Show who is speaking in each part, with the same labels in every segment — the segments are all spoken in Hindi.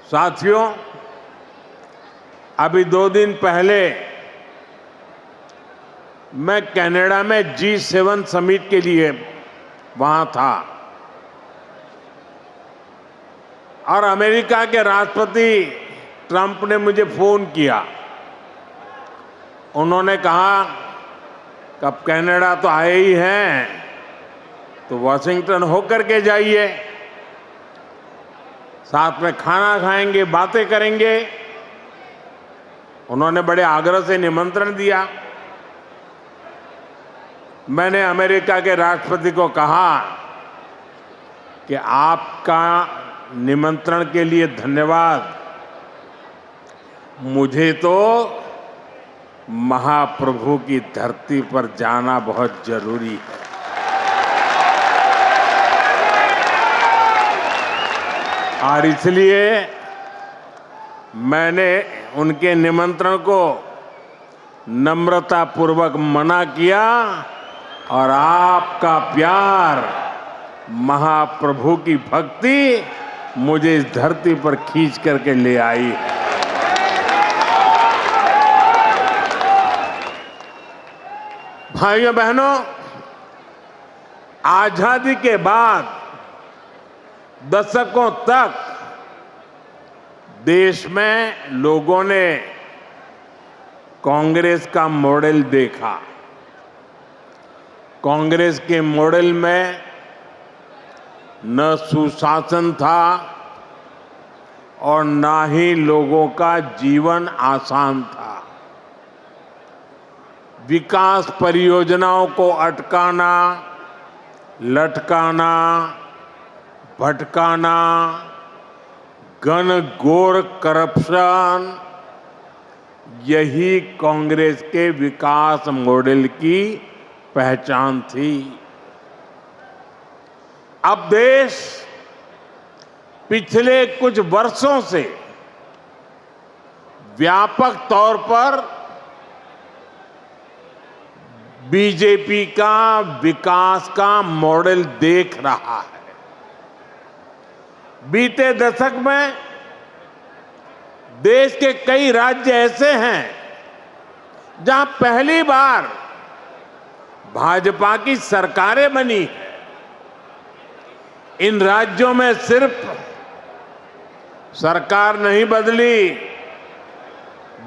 Speaker 1: साथियों, अभी 2 दिन पहले मैं कनाडा में G7 समिट के लिए वहां था और अमेरिका के राष्ट्रपति ट्रंप ने मुझे फोन किया। उन्होंने कहा कि अब कनाडा तो आए ही हैं, तो वॉशिंगटन होकर के जाइए, साथ में खाना खाएंगे, बातें करेंगे। उन्होंने बड़े आग्रह से निमंत्रण दिया। मैंने अमेरिका के राष्ट्रपति को कहा कि आपका निमंत्रण के लिए धन्यवाद, मुझे तो महाप्रभु की धरती पर जाना बहुत जरूरी है। और इसलिए मैंने उनके निमंत्रण को नम्रतापूर्वक मना किया और आपका प्यार, महाप्रभु की भक्ति मुझे इस धरती पर खींच करके ले आई है। भाइयों बहनों, आजादी के बाद दशकों तक देश में लोगों ने कांग्रेस का मॉडल देखा। कांग्रेस के मॉडल में न सुशासन था और न ही लोगों का जीवन आसान था। विकास परियोजनाओं को अटकाना, लटकाना, भटकाना, घनघोर करप्शन, यही कांग्रेस के विकास मॉडल की पहचान थी। अब देश पिछले कुछ वर्षों से व्यापक तौर पर बीजेपी का विकास का मॉडल देख रहा है। बीते दशक में देश के कई राज्य ऐसे हैं जहां पहली बार भाजपा की सरकारें बनी है। इन राज्यों में सिर्फ सरकार नहीं बदली,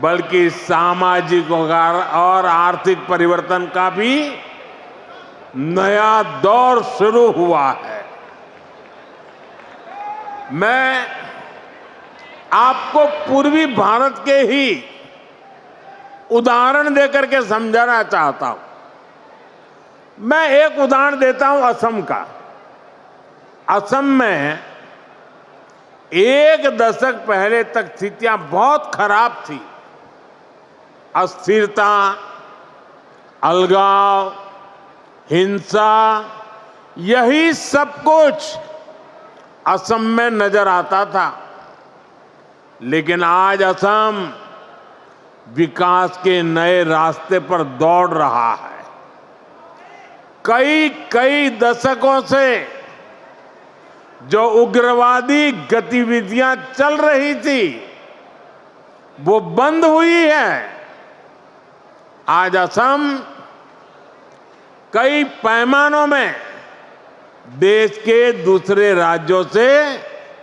Speaker 1: बल्कि सामाजिक और आर्थिक परिवर्तन का भी नया दौर शुरू हुआ है। मैं आपको पूर्वी भारत के ही उदाहरण देकर के समझाना चाहता हूं। मैं एक उदाहरण देता हूं असम का। असम में 1 दशक पहले तक स्थितियां बहुत खराब थी। अस्थिरता, अलगाव, हिंसा, यही सब कुछ असम में नजर आता था। लेकिन आज असम विकास के नए रास्ते पर दौड़ रहा है। कई दशकों से जो उग्रवादी गतिविधियां चल रही थी, वो बंद हुई है। आज असम कई पैमानों में देश के दूसरे राज्यों से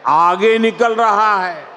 Speaker 1: आगे निकल रहा है।